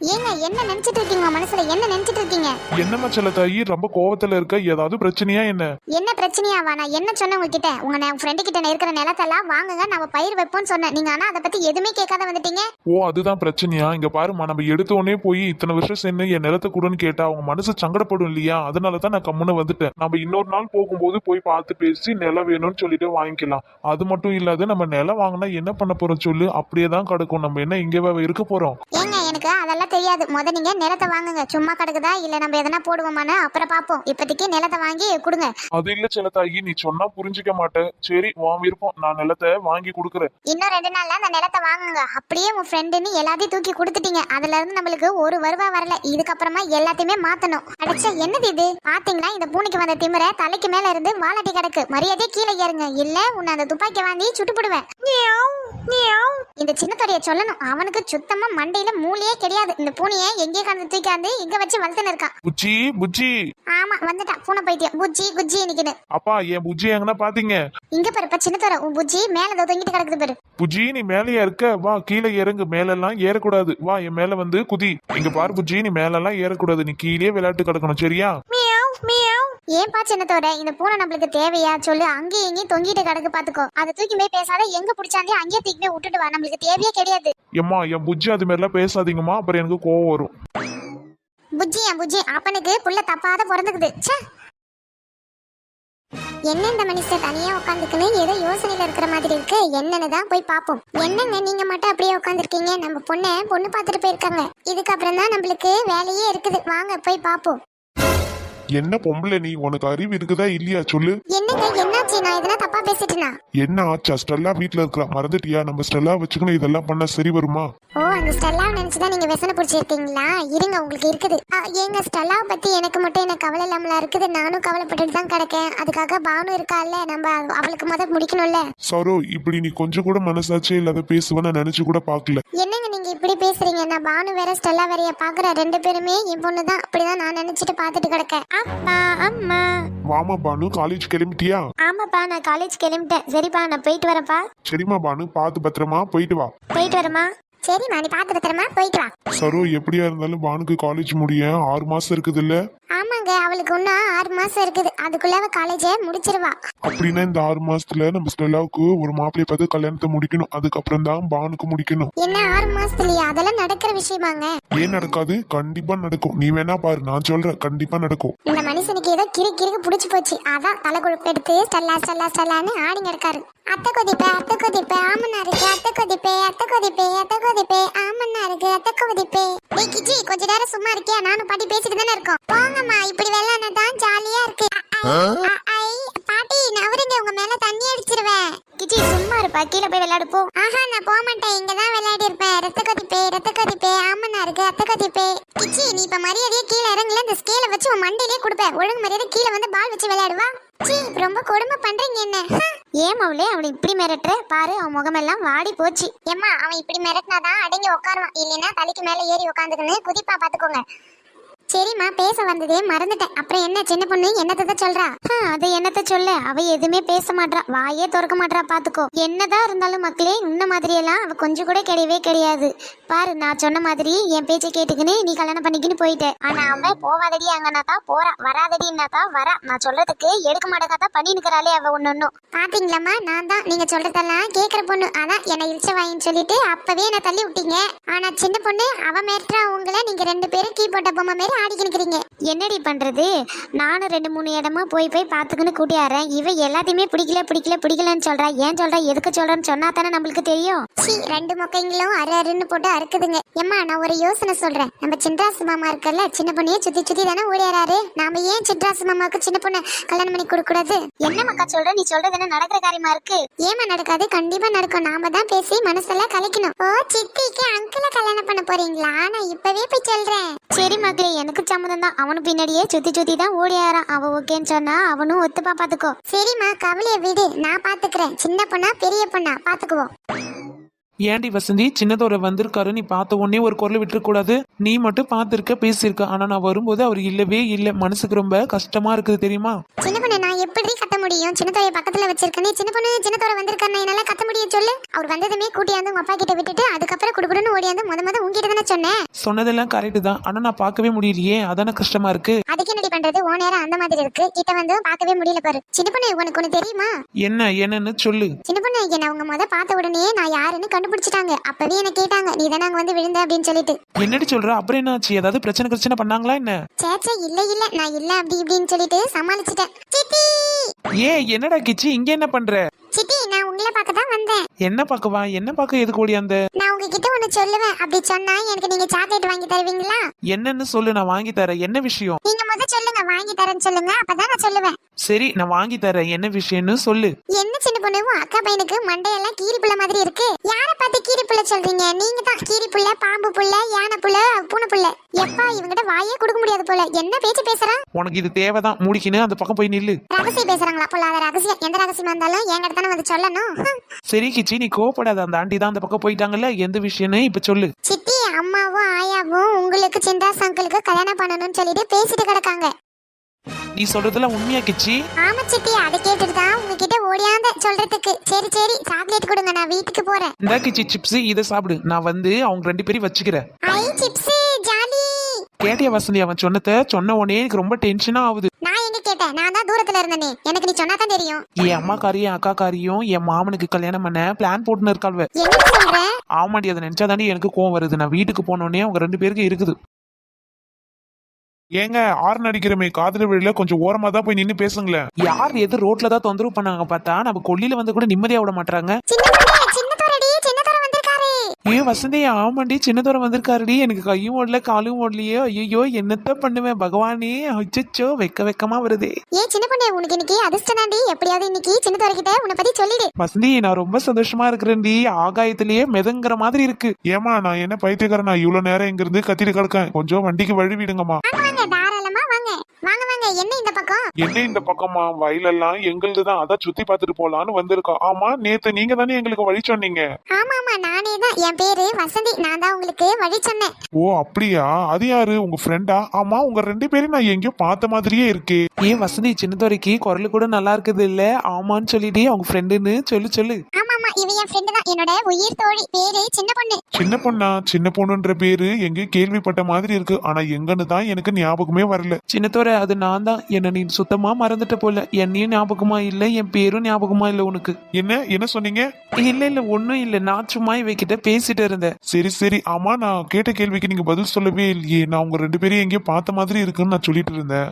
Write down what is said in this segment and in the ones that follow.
ஏங்க என்ன நினைச்சிட்டு இருக்கீங்க? மனசுல என்ன நினைச்சிட்டு இருக்கீங்க? என்னம்மா செல்லத்தாயி ரொம்ப கோவத்துல இருக்க? ஏதாவது பிரச்சனையா என்ன? என்ன பிரச்சனையாவா? நான் என்ன சொன்னேன் உங்ககிட்ட? உங்க ஃப்ரெண்டு கிட்ட இருக்கிற நிலத்தெல்லாம் வாங்குங்க, நம்ம பயிர் வைப்போம்னு சொன்னேன். நீங்க ஆனா அதை பத்தி எதுவுமே கேட்காத வந்துட்டீங்க. ஓ, அதுதான் பிரச்சனையா? இங்க பாருமா, நம்ம எடுத்த உடனே போய் இத்தனை வருஷம் சென்று என் நிலத்தை கூடன்னு கேட்டா அவங்க மனசு சங்கடப்படும் இல்லையா? அதனாலதான் நான் கம்முன்னு வந்துட்டேன். நம்ம இன்னொரு நாள் போகும்போது போய் பார்த்து பேசி நிலம் வேணும்னு சொல்லிட்டு வாங்கிக்கலாம். அது மட்டும் இல்லாத நம்ம நிலம் வாங்கினா என்ன பண்ண போறோம் சொல்லு? அப்படியே தான் கிடக்கும். நம்ம என்ன இங்கேவா இருக்க போறோம்? ஏங்க எனக்கு அதெல்லாம் தெரியாது. நீங்க நிலத்தை வாங்குங்க. சும்மா கிடக்குதா இல்ல நம்ம எதனா போடுவோமான்னு அப்புறம் பாப்போம். இப்போதைக்கு நிலத்தை வாங்கி கொடுங்க. அது இல்ல செல்லத்தாயி, நீ சொன்னா புரிஞ்சுக்க மாட்டேன். சரி, உன் விருப்பம். நான் நிலத்தை வாங்கி கொடுக்குறேன். இன்னும் 2 நாள்ல அந்த நிலத்தை வாங்குங்க. அப்படியே உன் ஃப்ரெண்டுன்னு எல்லாத்தையும் தூக்கி கொடுத்துட்டீங்க. அதுல இருந்து நம்மளுக்கு ஒரு வருவா வரல. இதுக்கப்புறமா எல்லாத்தையுமே மாத்தணும். அடிச்சா என்னது இது? பாத்தீங்களா இந்த பூனைக்கு வந்த திமிர? தலைக்கு மேல இருந்து வாலாட்டி கிடக்கு. மரியாதையே கீழே ஏறுங்க, இல்ல உன்னை அந்த துப்பாக்கி வாங்கி சுட்டுப்படுவேன். இந்த சின்னத்தோடைய சொல்லணும், அவனுக்கு சுத்தமா மண்டையில மூளையே கிடையாது. இந்த பூனையை எங்கே கண்டு தூக்காந்து இங்க வச்சு வளர்த்துன்னு இருக்கான். புச்சி புச்சி. ஆமா வந்துட்டா பூனை பைத்தியம். புஜ்ஜி குஜ்ஜி நிக்குது. அப்பா, என் புஜ்ஜி எங்கன்னா பாத்தீங்க? இங்க பாருப்பா சின்னத்தோர, உன் புஜ்ஜி மேல தொங்கிட்டு கிடக்குது பாரு. புஜ்ஜி, நீ மேலேயா இருக்க? வா கீழே இறங்கு. மேலெல்லாம் ஏறக்கூடாது. வா என் மேல வந்து குதி. இங்க பாரு புஜ்ஜி, நீ மேலெல்லாம் ஏறக்கூடாது. நீ கீழே விளையாட்டு கிடக்கணும், சரியா? ஏன்பா சின்னத்தோட, இந்த பூனை நம்மளுக்கு தேவையா சொல்லு? அங்கேயும் எங்கேயும் தொங்கிட்டு கிடக்கு பாத்துக்கோ. அதை தூக்கி போய் பேசாத. எங்க பிடிச்சாந்தே அங்கேயே தூக்கி போய் விட்டுட்டு வா. நம்மளுக்கு தேவையே கிடையாது. எம்மா, என் புஜ்ஜி அது மாதிரிலாம் பேசாதீங்கம்மா, அப்புறம் எனக்கு கோவம் வரும். புஜ்ஜி என் புஜ்ஜி அப்பனுக்கு புள்ள தப்பாத பிறந்துக்குது. என்ன இந்த மனுஷன் தனியா உட்காந்துக்குன்னு ஏதோ யோசனையில இருக்கிற மாதிரி இருக்கு. என்னன்னு தான் போய் பாப்போம். என்னங்க நீங்க மட்டும் அப்படியே உட்காந்துருக்கீங்க? நம்ம பொண்ணு பார்த்துட்டு போயிருக்காங்க. இதுக்கப்புறம் தான் நம்மளுக்கு வேலையே இருக்குது. வாங்க போய் பாப்போம். என்ன பொம்பளை நீ? உனக்கு அறிவு இருக்குதா இல்லையா சொல்லு? என்னங்க என்னாச்சு? நான் எதனா தப்பா பேசிட்டேனா? என்ன ஆச்சா? ஸ்டெல்லா வீட்டுல இருக்கிற மறந்துட்டியா? நம்ம ஸ்டெல்லா வச்சுக்கணும். இதெல்லாம் பண்ண சரி வருமா? ஓ, அந்த ஸ்டெல்லாவை நினைச்சுதான் நீங்க விசனை பிடிச்சிருக்கீங்களா? இருங்க, உங்களுக்கு இருக்குது. எங்க ஸ்டெல்லாவை பத்தி எனக்கு மட்டும் என்ன கவலை இல்லாமலா இருக்குது? நானும் கவலைப்பட்டுட்டு தான் கிடக்கேன். அதுக்காக பானு இருக்கால, நம்ம அவளுக்கு முதல் முடிக்கணும்ல. சரோ, இப்படி நீ கொஞ்சம் கூட மனசாட்சியே இல்லாத பேசுவேன்னு நினைச்சு கூட பாக்கல. என்னங்க நீங்க இப்படி பேசுறீங்க? நான் பானு வேற ஸ்டெல்லா வேறைய பாக்குற 2 பேருமே என் பொண்ணுதான். அப்படிதான் நான் நினைச்சிட்டு பாத்துட்டு கிடக்கேன். அப்பா அம்மா. வாமா பானு, காலேஜ் கிளம்பிட்டியா? ஆமாப்பா, நான் காலேஜ் கிளம்பிட்டேன். சரிப்பா, நான் போயிட்டு வரேன்ப்பா. சரிம்மா பானு, பார்த்து பத்திரமா போயிட்டு வா. போயிட்டு வரேம்மா. சரிம்மா, நீ பார்த்து பத்திரமா போயிட்டு வா. சரோ, எப்படியா இருந்தாலும் பானுக்கு காலேஜ் முடிய 6 மாசம் இருக்குது இல்ல? ஆமாங்க, அவளுக்கு இன்னும் 6 மாசம் இருக்குது. அதுக்குள்ள அவ காலேஜை முடிச்சிருவா. அப்படின்னா இந்த 6 மாசத்துல நம்ம ஸ்டெல்லாவுக்கு ஒரு மாப்பிள்ளைய பார்த்து கல்யாணத்தை முடிக்கணும். அதுக்கப்புறம் தான் பானுக்கு முடிக்கணும். என்ன 6 மாசத்துலயா? அதெல்லாம் நடக்கிற விஷயமாங்க? ஏன் நடக்காது? கண்டிப்பா நடக்கும். நீ வேணா பாரு, நான் சொல்றேன், கண்டிப்பா நடக்கும். இந்த மனுஷனுக்கு ஏதோ கிறுக்கு புடிச்சு போச்சு. அதான் தலை கொழுப்பு எடுத்து ஸ்டெல்லா ஸ்டெல்லா ஸ்டெல்லான்னு ஆடி நடக்காரு. அத்தை கொதிப்பே ஆமனா இருக்கு. அத்தை கொதிப்பே ஆமனா இருக்கு. அத்தை கொதிப்பே. டேய் கிச்சி, கொஞ்ச நேரம் சும்மா இருக்கியா? நானும் பாட்டி பேசிட்டு தானே இருக்கோம். போங்கம்மா, இப்படி வெள்ளானா தான் ஜாலியா இருக்கு. பாட்டி நவருங்க, உங்க மேல தண்ணி அடிச்சிருவேன். கிச்சி சும்மா இருப்பா, கீழே போய் விளையாடு போ. ஆஹா, நான் போக மாட்டேன். இங்கதான் விளையாடி இருப்பேன். ரத்த கொதிப்பே ஆமனா இருக்கு. அத்தை கொதிப்பே. கிச்சி, நீ இப்ப மரியாதையே கீழே இறங்கல. இந்த ஸ்கேலை வச்சு உன் மண்டையிலே கொடுப்பேன். ஒழுங்கு மரியாதை கீழே வந்து பால் வச்சு விளையாடுவா. ரொம்ப கொடுமை பண்றீங்க என்ன? ஏன் அவளே அவனை இப்படி மிரட்டுற? பாரு, அவன் முகமெல்லாம் வாடி போச்சு. ஏம்மா, அவன் இப்படி மிரட்டினாதான் அடங்கி உட்காருவான். இல்லைன்னா தலைக்கு மேல ஏறி உட்காந்துக்குன்னு குதிப்பா, பாத்துக்கோங்க. சரிம்மா, பேச வந்ததே மறந்துட்டேன். அப்புறம் என்ன சின்ன பொண்ணு என்னத்த சொல்றா? அது என்னத்த சொல்ல? அவ எதுவுமே பேச மாட்டா, வாயே திறக்க மாட்டா. பாத்துக்கோ. என்னதான் இருந்தாலும் மக்களே, இந்த மாதிரி எல்லாம் அவ கொஞ்சம் கூட கிடையவே கிடையாது. பாரு, நான் சொன்ன மாதிரி என் பேச்சை கேட்டுக்கின்னு நீ கல்யாணம் பண்ணிக்கின்னு போயிட்ட. ஆனா அவ போவாதடி அங்கனாக்கா போறா, வராதடினாக்கா வரா. நான் சொல்றதுக்கு எடுக்க மாட்டேக்காதான் பண்ணி நிக்கிறாளே அவ ஒன்னும். பாத்தீங்களாம்மா, நான் தான் நீங்க சொல்றதெல்லாம் கேக்குற பொண்ணு. அதான் என்னை இழிச்ச வாயின்னு சொல்லிட்டு அப்பவே என்ன தள்ளி விட்டீங்க. ஆனா சின்ன பொண்ணு அவ மேட்ரா உங்களை. நீங்க 2 பேரும் கீ போட்ட பொம்மை மாரி ஆடிக்கிட்டு. என்னடி பண்றது? நானும் 2-3 இடமா போய் பாத்துக்கின்னு கூட்டியாரேன். இவ எல்லாத்தையுமே பிடிக்கலன்னு சொல்றா. ஏன் சொல்றா, எதுக்கு சொல்றன்னு சொன்னா தானே நம்மளுக்கு தெரியும். 2 மொக்கைங்களும் அருன்னு போட்டு அறுக்குதுங்க. ஏம்மா, நான் ஒரு யோசனை சொல்றேன். நம்ம சின்ராசு மாமா இருக்கல, சின்ன பொண்ணையே சுத்தி தானே ஓடியாராரு. நாம ஏன் சின்ராசு மாமாவுக்கு சின்ன பொண்ணு கல்யாணம் பண்ணி கொடுக்க கூடாது? என்ன மக்கா சொல்ற? நீ சொல்றது என்ன நடக்கிற காரியமா இருக்கு? ஏமா நடக்காது? கண்டிப்பா நடக்கும். நாம தான் பேசி மனசெல்லாம் கலைக்கணும். ஓ, சித்திக்கு அங்கிள கல்யாணம் பண்ண போறீங்களா? நான் இப்பவே போய் சொல்றேன். சரி மக்களே, எனக்கு சம்மதம் தான். அவனு பின்னாடியே சுத்தி தான் ஓடியாரான். அவ ஓகேன்னு சொன்னா அவனும் ஒத்துப்பா, பாத்துக்கோ. சரிம்மா, கவலைய விடு, நான் பாத்துக்கிறேன். சின்ன பொண்ணா பெரிய பொண்ணா பாத்துக்குவோம். ஏன்டி வசந்தி சின்னதோரை வந்திருக்காரு நீ பார்த்த உடனே ஒரு குரல் விட்டுருக்க கூடாது. நீ மட்டும் பார்த்திருக்க பேசியிருக்க, ஆனா நான் வரும்போது அவர் இல்லவே இல்லை. மனசுக்கு ரொம்ப கஷ்டமா இருக்குது தெரியுமா? சின்ன பொண்ணு நான் எப்படி கத்த முடியும்? சின்ன தோரைய பக்கத்துல வச்சிருக்கேன். சின்ன பொண்ணு சின்ன தோரை வந்திருக்காரு, என்னால கத்த முடியும் சொல்லு? அவர் வந்ததுமே கூட்டியாந்து உங்க அப்பா கிட்ட விட்டுட்டு அதுக்கப்புறம் குடுக்குடுன்னு ஓடியாந்து முத உங்ககிட்ட தானே சொன்னேன். சொன்னதெல்லாம் கரெக்ட் தான், ஆனா நான் பார்க்கவே முடியலையே, அதானே கஷ்டமா இருக்கு. அதுக்கு என்னடி பண்றது? ஓ நேரம் அந்த மாதிரி இருக்கு, கிட்ட வந்து பார்க்கவே முடியல பாரு. சின்ன பொண்ணு உனக்கு ஒண்ணு தெரியுமா? என்னன்னு சொல்லு. சின்ன பொண்ணு என்ன அவங்க முத பார்த்த உடனே நான் யாருன்னு கண்டுபிடிச்சிட்டாங்க. அப்பவே என்ன கேட்டாங்க, நீ தானே அங்க வந்து விழுந்த அப்படின்னு சொல்லிட்டு. என்னடி சொல்ற? அப்புறம் என்னாச்சு? ஏதாவது பிரச்சனை பண்ணாங்களா என்ன? சேச்சே இல்ல நான் இல்ல அப்படி இப்படின்னு சொல்லிட்டு சமாளிச்சிட்டேன். சித்தி என்னடா கிச்சி இங்க என்ன பண்ற? சித்தி நான் உங்களை பார்க்க தான் வந்தேன். என்ன பார்க்கவா? என்ன பார்க்க எதுக்கு ஓடி அந்த? நான் உங்ககிட்ட ஒண்ணு சொல்லுவேன், அப்படி சொன்னா எனக்கு நீங்க சாக்லேட் வாங்கி தருவீங்களா? என்னன்னு சொல்லு, நான் வாங்கி தரேன். என்ன விஷயம்? நீங்க முத சொல்லுங்க, வாங்கி தரேன்னு சொல்லுங்க, அப்பதான் நான் சொல்லுவேன். சரி நான் வாங்கி தரேன், என்ன விஷயம்னு சொல்லு. என்ன சின்ன பொண்ணு, உன் அக்கா பையனுக்கு மண்டையெல்லாம் கீரி புள்ள மாதிரி இருக்கு. யார பார்த்து கீரி புள்ள சொல்றீங்க? நீங்க தான் கீரி புள்ள, பாம்பு புள்ள, யானை புள்ள, பூனை புள்ள. எப்பா இவங்கிட்ட வாயே கொடுக்க முடியாது போல. என்ன பேச்சு பேசுறான்? உனக்கு இது தேவைதான், மூடிக்கின்னு அந்த பக்கம் போய் நில்லு. ரகசியம் பேசுறாங்களா? பொல்லாத ரகசியம். எந்த ரகசியமா இருந்தாலும் என்கிட்ட தானே வந்து சொல்லணும். சரி கிச்சி நீ கோவப்படாத, அந்த ஆண்டி தான் அந்த பக்கம் போயிட்டாங்கல்ல, எந்த விஷயம்னு இப்ப சொல்லு. சித்தி அம்மாவும் ஆயாவும் உங்களுக்கு சின்ராஸ் அங்கிளுக்கு கல்யாணம் பண்ணணும்னு சொல்லிட்டு பேசிட்டு கிடக்காங்க. நீ சொல்றதுல உண்மையா கிச்சி? ஆமா சித்தி, அதை கேட்டுட்டு தான் உங்ககிட்ட ஓடியாந்த சொல்றதுக்கு. சரி சாக்லேட் கொடுங்க, நான் வீட்டுக்கு போறேன். இந்த கிச்சி சிப்ஸ் இதை சாப்பிடு, நான் வந்து அவங்க 2 பேரையும் வச்சுக்கிறேன். ஐ சிப்ஸ் ஜாலி. கேட்டியா வசந்தி? அவன் சொன்ன உடனே எனக்கு ரொம்ப டென்ஷனா ஆகுது. நான் எங்க கேட்டேன்? நான் தான் தூரத்துல இருந்தேனே, எனக்கு நீ சொன்னா தான் தெரியும். என் அம்மாக்காரியும் என் அக்காக்காரியும் என் மாமனுக்கு கல்யாணம் பண்ண பிளான் போட்டுன்னு இருக்காள்வ. என்ன சொல்ற? ஆமாண்டி, அதை நினைச்சாதாண்டி எனக்கு கோவம் வருது. நான் வீட்டுக்கு போனோடனே அவங்க 2 பேருக்கு இருக்குது. ஏங்க ஆர்ன் அடிக்கிறமே காதல வெளியில கொஞ்சம் ஓரமா தான் போய் நின்னு பேசுங்களேன். யார் எது ரோட்ல தான் தொந்தரவு பண்ணாங்க பார்த்தா, நம்ம கொல்லில வந்து கூட நிம்மதியா விட மாட்டாங்க. சின்ன தோரடி வந்திருக்காரு. வசந்தி ஆமாண்டி, சின்னதோரம் வந்திருக்காருடி. எனக்கு கையும் ஓடல காலும் ஓடலையோ. ஐயோ என்னத்த பண்ணுவேன் பகவானே, அச்சச்சோ வெக்கமா வருதே. சின்ன பொண்ணு உனக்கு இன்னைக்கு அதிர்ஷ்டம் தாண்டி. எப்படியாவது இன்னைக்கு சின்ன தோரகிட்ட உன்னை பத்தி சொல்லிடு. வசந்தி நான் ரொம்ப சந்தோஷமா இருக்கிறேன்டி, ஆகாயத்திலேயே மிதங்குற மாதிரி இருக்கு. ஏமா நான் என்ன பைத்தியக்காரன்? நான் இவ்வளவு நேரம் இங்க இருந்து கத்திட்டு கிடக்கேன், கொஞ்சம் வண்டிக்கு வழி விடுங்கம்மா. வாங்க தாராளமா வாங்க. என்ன இந்த பக்கம்? என்ன இந்த பக்கமா? வயலெல்லாம் எங்களுது தான், அதான் சுத்தி பார்த்துட்டு போலான்னு வந்திருக்கோம். ஆமா நேத்து நீங்க தானே எங்களுக்கு வழி சொன்னீங்க. ஆமா நானே தான். என் பேரு வசந்தி, நான் தான் உங்களுக்கு வழி சொன்னேன். ஓ அப்படியா? அது யாரு? உங்க ஃப்ரெண்டா? ஆமா உங்க 2 பேரும் நான் எங்கேயோ பார்த்த மாதிரியே இருக்கே. வசந்தி சின்னதோரைக்கு குரல் கூட நல்லா இருக்குது இல்ல? ஆமான்னு சொல்லிட்டு அவங்க ஃப்ரெண்டுன்னு சொல்லு. ஆமா இவ என் ஃப்ரெண்டு தான், என்னோட உயிர் தோழி. பேரு சின்ன பொண்ணு. சின்ன பொண்ணா? சின்ன பொண்ணுன்ற பேரு எங்கேயோ கேள்விப்பட்ட மாதிரி இருக்கு, ஆனா எங்கன்னு தான் எனக்கு ஞாபகமே வரல. சின்னத்தோரை அது நான் தான். என்ன நீ சுத்தமா மறந்துட்ட போல. என்னையும் ஞாபகமா இல்ல, என் பேரும் ஞாபகமா இல்ல உனக்கு. என்ன சொன்னீங்க? இல்ல ஒண்ணும் இல்ல, நான் சும்மா இவகிட்ட பேசிட்டு இருந்தேன். சரி ஆமா நான் கேட்ட கேள்விக்கு நீங்க பதில் சொல்லவே இல்லையே. நான் உங்க 2 பேரையும் எங்கேயோ பார்த்த மாதிரி இருக்குன்னு நான் சொல்லிட்டு இருந்தேன்.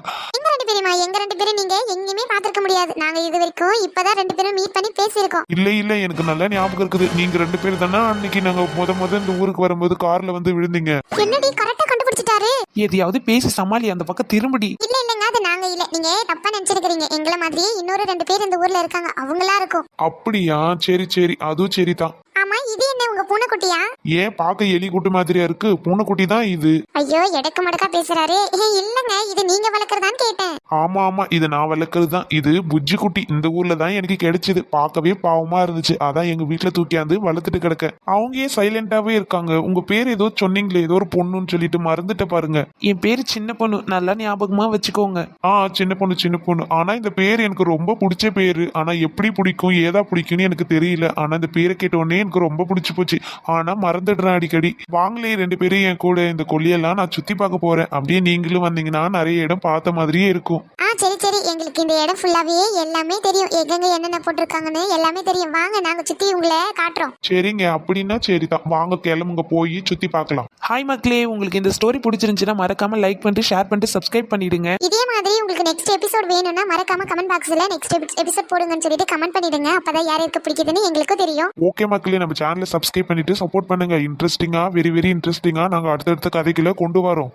எங்க 2 பேரும் நீங்க எங்கேயுமே பாத்துக்க முடியாது. நாங்க இது வரைக்கும் இப்பதான் 2 பேரும் மீட் பண்ணி பேசியிருக்கோம். இல்ல எனக்கு நல்லா ஞாபகம் இருக்குது. நீங்க 2 பேரும் தானே அன்னைக்கு நாங்க முத இந்த ஊருக்கு வரும்போது கார்ல வந்து விழுந்தீங்க. என்னடி கரெக்டா கண்டுபிடிச்சிட்டாரு? எதையாவது பேசி சமாளி, அந்த பக்கம் திரும்படி. இல்லங்க அது நாங்க இல்ல, நீங்க தப்பா நினைச்சிருக்கீங்க. எங்களை மாதிரியே இன்னொரு 2 பேர் இந்த ஊர்ல இருக்காங்க, அவங்களா இருக்கும். அப்படியா? சரி அதுவும் சரிதான். ஆமா இது என்ன உங்க பூனைக்குட்டியா? ஏன் பார்க்க எலி குட்டி மாதிரியா இருக்கு? பூனைக்குட்டி தான் இது. ஐயோ எடக்கு மடக்கா பேசுறாரு. இல்லங்க இது நீங்க வளர்க்கறதான்னு கேட்டேன். ஆமா இது நான் வளர்க்கறது தான். இது புஜ்ஜி குட்டி இந்த ஊர்ல தான் எனக்கு கிடைச்சது. பார்க்கவே பாவமா இருந்துச்சு, அதான் எங்க வீட்டுல தூக்கியாந்து வளர்த்துட்டு கிடக்க. அவங்க ஏன் சைலண்டாவே இருக்காங்க? உங்க பேர் ஏதோ சொன்னீங்களே, ஏதோ ஒரு பொண்ணுன்னு சொல்லிட்டு மறந்துட்ட பாருங்க. என் பேரு சின்ன பொண்ணு, நல்லா ஞாபகமா வச்சுக்கோங்க. சின்ன பொண்ணு. ஆனா இந்த பேர் எனக்கு ரொம்ப பிடிச்ச பேரு. ஆனா எப்படி பிடிக்கும் ஏதா பிடிக்கும்னு எனக்கு தெரியல. ஆனா இந்த பேரை கேட்ட உடனே எனக்கு ரொம்ப பிடிச்சு போச்சு. ஆனா மறந்துடுறேன் அடிக்கடி. வாங்களே 2 பேரும் என் கூட, இந்த கொல்லியெல்லாம் நான் சுத்தி பார்க்க போறேன். அப்படியே நீங்களும் வந்தீங்கன்னா நிறைய இடம் பார்த்த மாதிரியே இருக்கும். சரி எங்களுக்கு இந்த இடம் ஃபுல்லாவே எல்லாமே தெரியும். எங்க என்னென்ன போட்டிருக்காங்கன்னு எல்லாமே தெரியும். வாங்க நாங்க சுத்தி உங்களை காட்டுறோம். சரிங்க அப்படின்னா சரிதான், வாங்க கிளம்புங்க போய் சுத்தி பார்க்கலாம். ஹாய் மக்களே, உங்களுக்கு இந்த ஸ்டோரி பிடிச்சிருந்துச்சுன்னா மறக்காம லைக் பண்ணிட்டு ஷேர் பண்ணிட்டு சப்ஸ்கிரைப் பண்ணிடுங்க. இதே மாதிரி உங்களுக்கு நெக்ஸ்ட் எபிசோட் வேணும்னா மறக்காம கமெண்ட் பாக்ஸ்ல நெக்ஸ்ட் எபிசோட் போடுங்கன்னு சொல்லிட்டு கமெண்ட் பண்ணிடுங்க. அப்பதான் யாருக்கு பிடிக்குதுன்னு எங்களுக்கும் தெரியும். ஓகே மக்களே, நம்ம சேனலை சப்ஸ்கிரைப் பண்ணிட்டு சப்போர்ட் பண்ணுங்க. இன்ட்ரெஸ்டிங்கா வெரி இன்ட்ரெஸ்டிங்கா நாங்க அடுத்தடுத்த கதைகளை கொண்டு வரோம்.